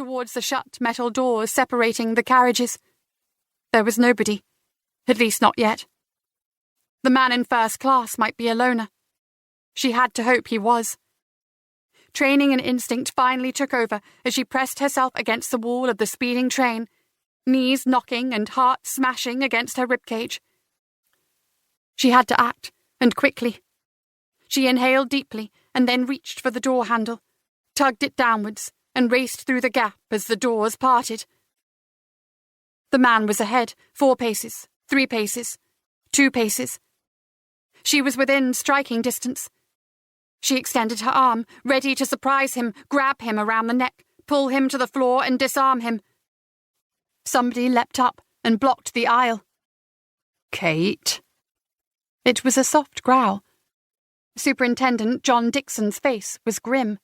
towards the shut metal doors separating the carriages. There was nobody, at least not yet. The man in first class might be a loner. She had to hope he was. Training and instinct finally took over as she pressed herself against the wall of the speeding train, knees knocking and heart smashing against her ribcage. She had to act, and quickly. She inhaled deeply and then reached for the door handle, tugged it downwards, and raced through the gap as the doors parted. The man was ahead, 4 paces, 3 paces, 2 paces. She was within striking distance. She extended her arm, ready to surprise him, grab him around the neck, pull him to the floor and disarm him. Somebody leapt up and blocked the aisle. "Kate?" It was a soft growl. Superintendent John Dixon's face was grim.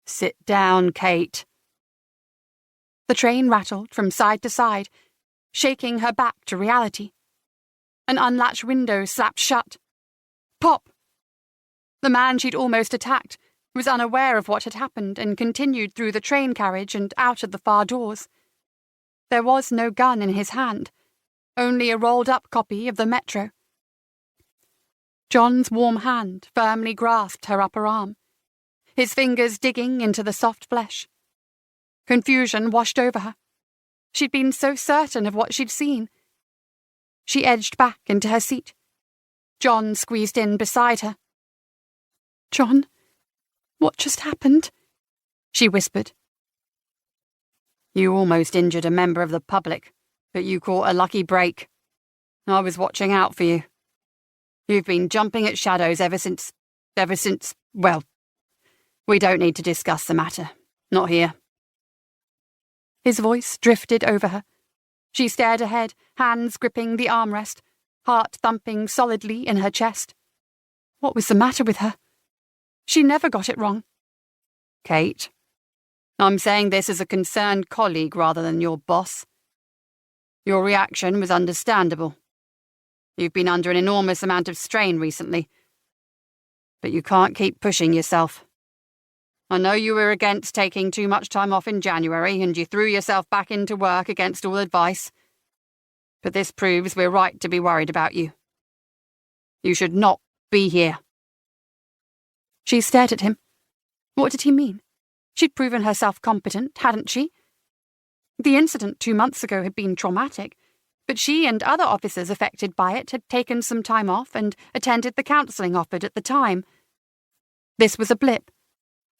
"Sit down, Kate." The train rattled from side to side, shaking her back to reality. An unlatched window slapped shut. Pop! The man she'd almost attacked was unaware of what had happened and continued through the train carriage and out of the far doors. There was no gun in his hand, only a rolled-up copy of the Metro. John's warm hand firmly grasped her upper arm, his fingers digging into the soft flesh. Confusion washed over her. She'd been so certain of what she'd seen. She edged back into her seat. John squeezed in beside her. "John, what just happened?" she whispered. "You almost injured a member of the public, but you caught a lucky break. I was watching out for you. You've been jumping at shadows ever since, well, we don't need to discuss the matter. Not here." His voice drifted over her. She stared ahead, hands gripping the armrest, heart thumping solidly in her chest. What was the matter with her? She never got it wrong. "Kate, I'm saying this as a concerned colleague rather than your boss. Your reaction was understandable. You've been under an enormous amount of strain recently. But you can't keep pushing yourself. I know you were against taking too much time off in January and you threw yourself back into work against all advice. But this proves we're right to be worried about you. You should not be here." She stared at him. What did he mean? She'd proven herself competent, hadn't she? The incident 2 months ago had been traumatic, but she and other officers affected by it had taken some time off and attended the counselling offered at the time. This was a blip.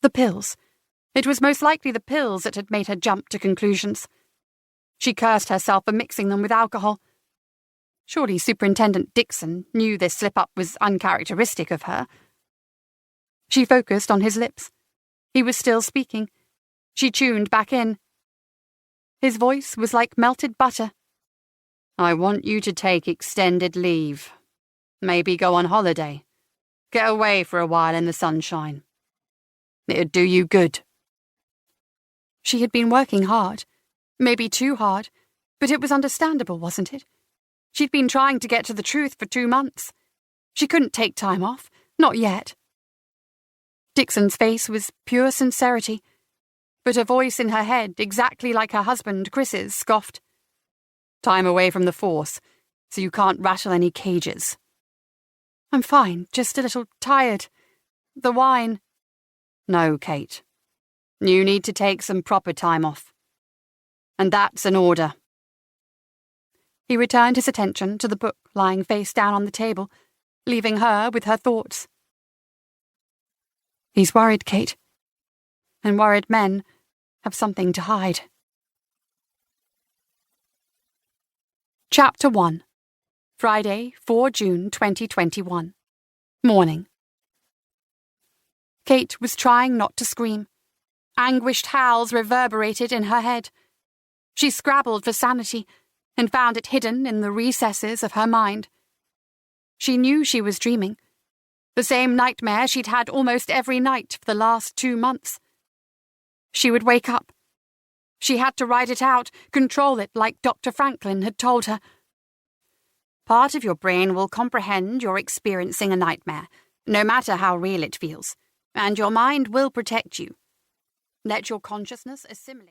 The pills. It was most likely the pills that had made her jump to conclusions. She cursed herself for mixing them with alcohol. Surely Superintendent Dixon knew this slip-up was uncharacteristic of her. She focused on his lips. He was still speaking. She tuned back in. His voice was like melted butter. "I want you to take extended leave. Maybe go on holiday. Get away for a while in the sunshine. It'd do you good." She had been working hard. Maybe too hard. But it was understandable, wasn't it? She'd been trying to get to the truth for 2 months. She couldn't take time off. Not yet. Dixon's face was pure sincerity, but a voice in her head, exactly like her husband Chris's, scoffed. "Time away from the force, so you can't rattle any cages." "I'm fine, just a little tired. The wine." "No, Kate. You need to take some proper time off. And that's an order." He returned his attention to the book lying face down on the table, leaving her with her thoughts. He's worried, Kate. And worried men have something to hide. Chapter 1. Friday, 4 June 2021. Morning. Kate was trying not to scream. Anguished howls reverberated in her head. She scrabbled for sanity and found it hidden in the recesses of her mind. She knew she was dreaming. The same nightmare she'd had almost every night for the last 2 months. She would wake up. She had to ride it out, control it like Dr. Franklin had told her. Part of your brain will comprehend you're experiencing a nightmare, no matter how real it feels, and your mind will protect you. Let your consciousness assimilate.